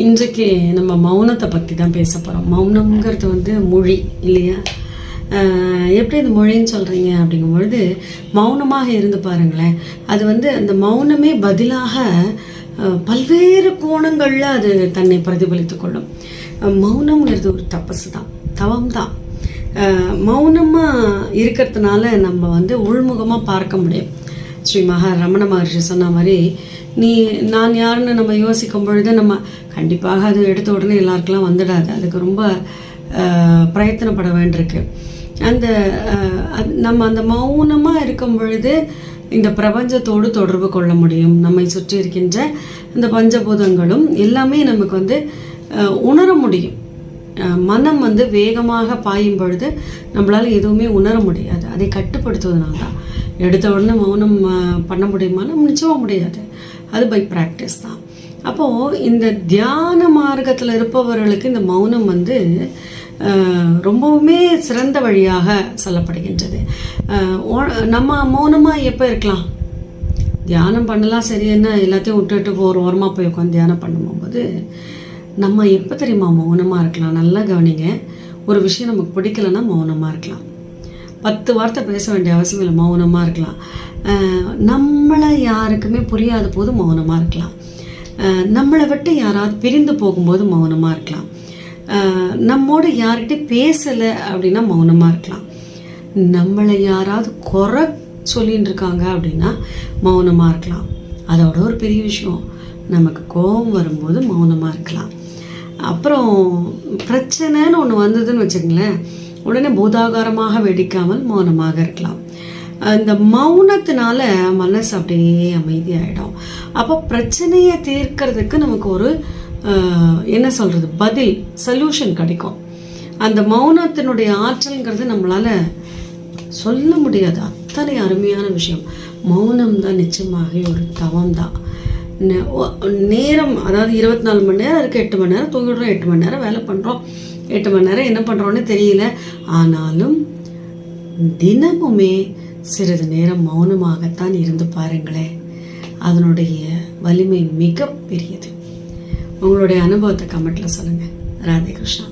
இன்றைக்கு நம்ம மௌனத்தை பற்றி தான் பேச போகிறோம். மௌனம்ங்கிறது வந்து மொழி இல்லையா? எப்படி இந்த மொழின்னு சொல்கிறீங்க அப்படிங்கும்பொழுது மௌனமாக இருந்து பாருங்களேன். அது வந்து அந்த மௌனமே பதிலாக பல்வேறு கோணங்களில் அது தன்னை பிரதிபலித்து கொள்ளும். மௌனம்ங்கிறது ஒரு தபசு தான், தவம் தான். மௌனமாக இருக்கிறதுனால நம்ம வந்து உள்முகமாக பார்க்க முடியும். ஸ்ரீ ரமண மகர்ஷி சொன்ன மாதிரி நான் யாருன்னு நம்ம யோசிக்கும் பொழுது நம்ம கண்டிப்பாக அது எடுத்த உடனே எல்லாருக்கெல்லாம் வந்துடாது. அதுக்கு ரொம்ப பிரயத்தனப்பட வேண்டியிருக்கு. நம்ம அந்த மௌனமாக இருக்கும் பொழுது இந்த பிரபஞ்சத்தோடு தொடர்பு கொள்ள முடியும். நம்மை சுற்றி இருக்கின்ற இந்த பஞ்சபூதங்களும் எல்லாமே நமக்கு வந்து உணர முடியும். மனம் வந்து வேகமாக பாயும் பொழுது நம்மளால் எதுவுமே உணர முடியாது. அதை கட்டுப்படுத்துவதனால தான். எடுத்த உடனே மௌனம் பண்ண முடியுமா? நம்ம நிச்சயமாக முடியாது. அது பை ப்ராக்டிஸ் தான். அப்போது இந்த தியான மார்க்கத்தில் இருப்பவர்களுக்கு இந்த மௌனம் வந்து ரொம்பவுமே சிறந்த வழியாக சொல்லப்படுகின்றது. நம்ம மௌனமாக எப்போ இருக்கலாம்? தியானம் பண்ணலாம், சரி, என்ன எல்லாத்தையும் விட்டுட்டு ஒரு ஓரமாக போய் உட்காந்து தியானம் பண்ணும்போது நம்ம எப்போ தெரியுமா மௌனமாக இருக்கலாம்? நல்லா கவனிங்க. ஒரு விஷயம் நமக்கு பிடிக்கலைன்னா மௌனமாக இருக்கலாம். 10 வார்த்தை பேச வேண்டிய அவசியம் இல்லை, மௌனமாக இருக்கலாம். நம்மளை யாருக்குமே புரியாத போது மௌனமாக இருக்கலாம். நம்மளை விட்டு யாராவது பிரிந்து போகும்போது மௌனமாக இருக்கலாம். நம்மோடு யார்கிட்ட பேசலை அப்படின்னா மௌனமாக இருக்கலாம். நம்மளை யாராவது குறை சொல்லின்னு இருக்காங்க அப்படின்னா மௌனமாக இருக்கலாம். அதோட ஒரு பெரிய விஷயம், நமக்கு கோபம் வரும்போது மௌனமாக இருக்கலாம். அப்புறம் பிரச்சனைன்னு ஒன்று வந்ததுன்னு வச்சுக்கங்களேன், உடனே பூதாகாரமாக வெடிக்காமல் மௌனமாக இருக்கலாம். இந்த மௌனத்தினால மனசு அப்படியே அமைதியாகிடும். அப்போ பிரச்சனையை தீர்க்கிறதுக்கு நமக்கு ஒரு என்ன சொல்கிறது, பதில், சொல்யூஷன் கிடைக்கும். அந்த மௌனத்தினுடைய ஆற்றல்ங்கிறது நம்மளால் சொல்ல முடியாது. அத்தனை அருமையான விஷயம். மௌனம் தான் நிச்சயமாக ஒரு தவம் தான். நேரம், அதாவது 24 மணி நேரம் இருக்குது, 8 மணி நேரம் தூங்கிடுறோம், 8 மணி நேரம் வேலை பண்ணுறோம், 8 மணி நேரம் என்ன பண்ணுறோன்னு தெரியல. ஆனாலும் தினமுமே சிறிது நேரம் மௌனமாகத்தான் இருந்து பாருங்களேன். அதனுடைய வலிமை மிக பெரியது. உங்களுடைய அனுபவத்தை கமெண்ட்டில் சொல்லுங்கள். ராதே கிருஷ்ணா.